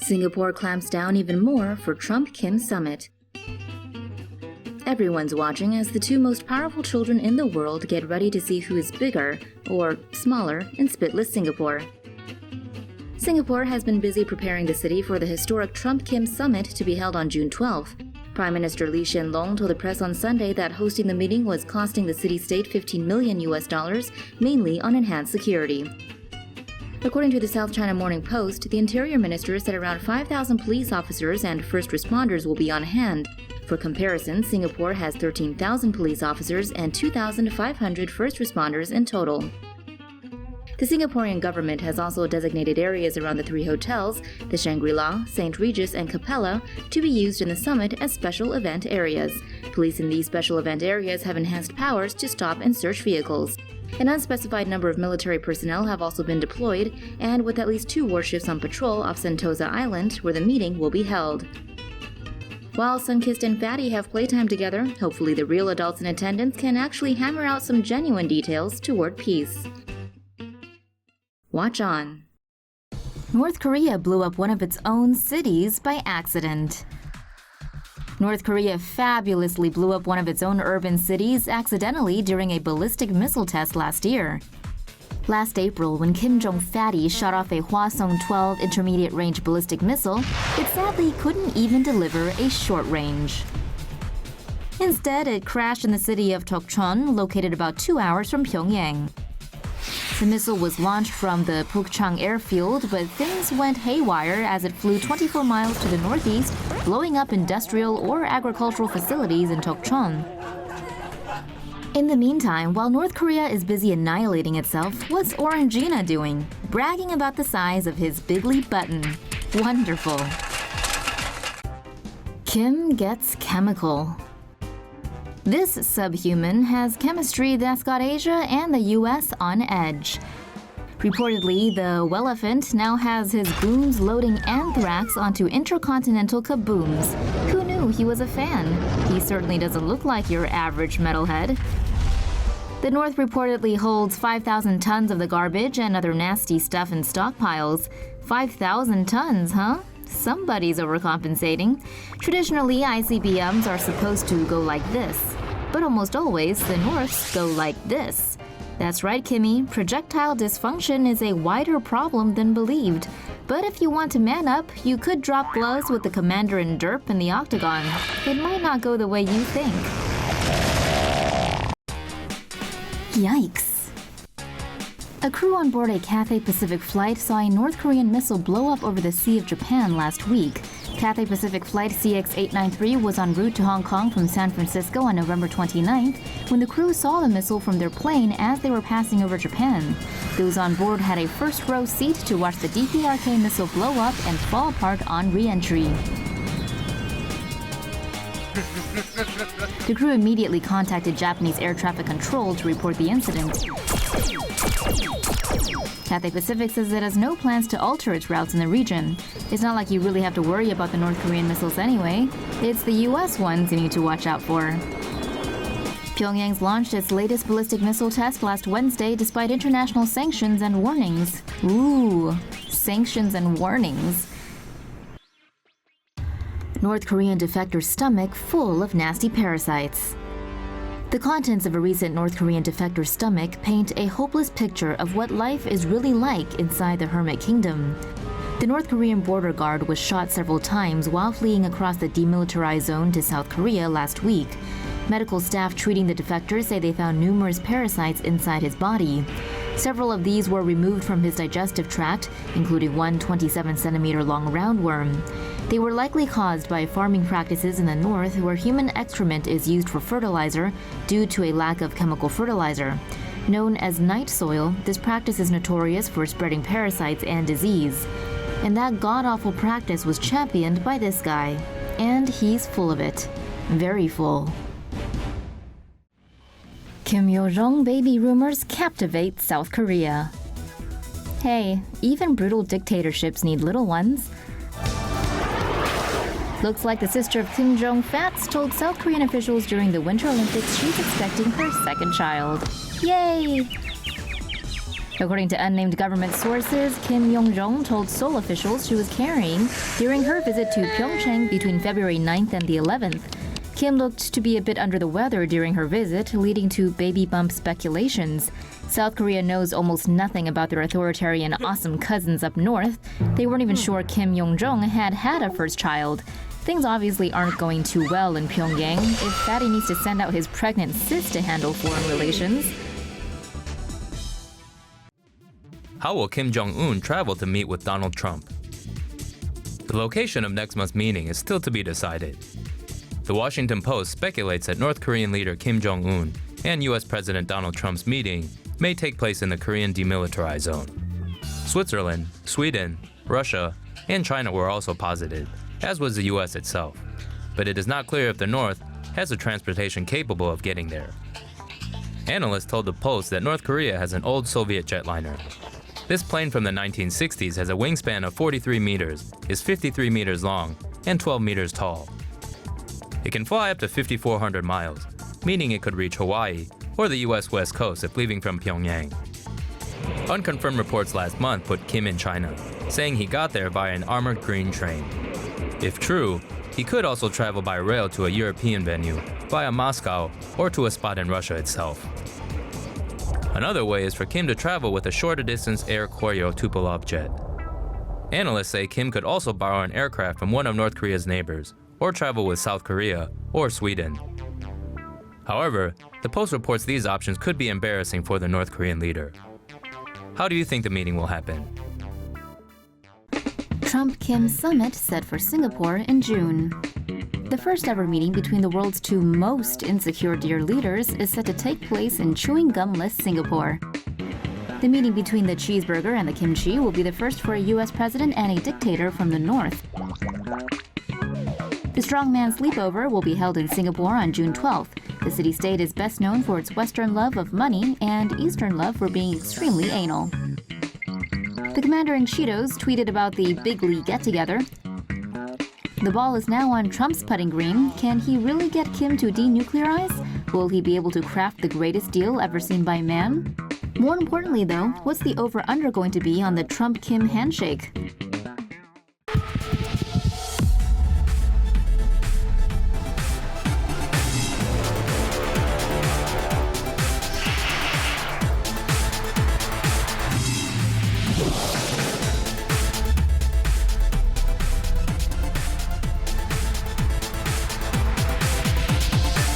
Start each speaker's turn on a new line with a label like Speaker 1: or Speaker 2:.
Speaker 1: Singapore clamps down even more for TrumpKim summit. Everyone's watching as the two most powerful children in the world get ready to see who is bigger, or smaller, in spitless Singapore. Singapore has been busy preparing the city for the historic TrumpKim summit to be held on June 12. Prime Minister Lee Hsien Loong told the press on Sunday that hosting the meeting was costing the city-state $15 million, mainly on enhanced security. According to the South China Morning Post, the Interior Minister said around 5,000 police officers and first responders will be on hand. For comparison, Singapore has 13,000 police officers and 2,500 first responders in total. The Singaporean government has also designated areas around the three hotels, the Shangri-La, St. Regis, and Capella, to be used in the summit as special event areas. Police in these special event areas have enhanced powers to stop and search vehicles. An unspecified number of military personnel have also been deployed, and with at least 2 warships on patrol off Sentosa Island, where the meeting will be held. While Sunkist and Fatty have playtime together, hopefully the real adults in attendance can actually hammer out some genuine details toward peace. Watch on.
Speaker 2: North Korea blew up one of its own cities by accident. North Korea fabulously blew up one of its own urban cities accidentally during a ballistic missile test last year. Last April, when Kim Jong Fatty shot off a Hwasong-12 intermediate-range ballistic missile, it sadly couldn't even deliver a short range. Instead, it crashed in the city of Tokchon, located about 2 hours from Pyongyang. The missile was launched from the Pukchang airfield, but things went haywire as it flew 24 miles to the northeast, blowing up industrial or agricultural facilities in Tokchon. In the meantime, while North Korea is busy annihilating itself, what's Orangina doing? Bragging about the size of his bigly button. Wonderful. Kim gets chemical. This subhuman has chemistry that's got Asia and the US on edge. Reportedly, the Welephant now has his goons loading anthrax onto intercontinental kabooms. Who knew he was a fan? He certainly doesn't look like your average metalhead. The North reportedly holds 5,000 tons of the garbage and other nasty stuff in stockpiles. 5,000 tons, huh? Somebody's overcompensating. Traditionally, ICBMs are supposed to go like this. But almost always, the Norths go like this. That's right, Kimmy. Projectile dysfunction is a wider problem than believed. But if you want to man up, you could drop gloves with the commander and derp in the octagon. It might not go the way you think. Yikes. A crew on board a Cathay Pacific flight saw a North Korean missile blow up over the Sea of Japan last week. Cathay Pacific flight CX-893 was en route to Hong Kong from San Francisco on November 29th when the crew saw the missile from their plane as they were passing over Japan. Those on board had a first-row seat to watch the DPRK missile blow up and fall apart on re-entry. The crew immediately contacted Japanese air traffic control to report the incident. Cathay Pacific says it has no plans to alter its routes in the region. It's not like you really have to worry about the North Korean missiles anyway. It's the US ones you need to watch out for. Pyongyang's launched its latest ballistic missile test last Wednesday despite international sanctions and warnings. Ooh, sanctions and warnings. North Korean defector's stomach full of nasty parasites. The contents of a recent North Korean defector's stomach paint a hopeless picture of what life is really like inside the Hermit Kingdom. The North Korean border guard was shot several times while fleeing across the demilitarized zone to South Korea last week. Medical staff treating the defector say they found numerous parasites inside his body. Several of these were removed from his digestive tract, including one 27-centimeter-long roundworm. They were likely caused by farming practices in the north where human excrement is used for fertilizer due to a lack of chemical fertilizer. Known as night soil, this practice is notorious for spreading parasites and disease. And that god-awful practice was championed by this guy. And he's full of it. Very full. Kim Yo Jong baby rumors captivate South Korea. Hey, even brutal dictatorships need little ones. Looks like the sister of Kim Jong-fats told South Korean officials during the Winter Olympics she's expecting her second child. Yay! According to unnamed government sources, Yo Jong told Seoul officials she was carrying during her visit to Pyeongchang between February 9th and the 11th. Kim looked to be a bit under the weather during her visit, leading to baby bump speculations. South Korea knows almost nothing about their authoritarian awesome cousins up north. They weren't even sure Kim Yo Jong had a first child. Things obviously aren't going too well in Pyongyang if Fatty needs to send out his pregnant sis to handle foreign relations.
Speaker 3: How will Kim Jong-un travel to meet with Donald Trump? The location of next month's meeting is still to be decided. The Washington Post speculates that North Korean leader Kim Jong-un and US President Donald Trump's meeting may take place in the Korean demilitarized zone. Switzerland, Sweden, Russia, and China were also posited, as was the US itself. But it is not clear if the North has the transportation capable of getting there. Analysts told the Post that North Korea has an old Soviet jetliner. This plane from the 1960s has a wingspan of 43 meters, is 53 meters long, and 12 meters tall. It can fly up to 5,400 miles, meaning it could reach Hawaii or the US West Coast if leaving from Pyongyang. Unconfirmed reports last month put Kim in China, saying he got there via an armored green train. If true, he could also travel by rail to a European venue, via Moscow, or to a spot in Russia itself. Another way is for Kim to travel with a shorter distance Air Koryo Tupolev jet. Analysts say Kim could also borrow an aircraft from one of North Korea's neighbors, or travel with South Korea or Sweden. However, the Post reports these options could be embarrassing for the North Korean leader. How do you think the meeting will happen?
Speaker 2: Trump-Kim summit set for Singapore in June. The first ever meeting between the world's two most insecure dear leaders is set to take place in chewing gum-less Singapore. The meeting between the cheeseburger and the kimchi will be the first for a US president and a dictator from the north. The strongman sleepover will be held in Singapore on June 12th. The city-state is best known for its Western love of money and Eastern love for being extremely anal. The commander-in-Cheetos tweeted about the big league get-together. The ball is now on Trump's putting green. Can he really get Kim to denuclearize? Will he be able to craft the greatest deal ever seen by man? More importantly, though, what's the over-under going to be on the Trump-Kim handshake?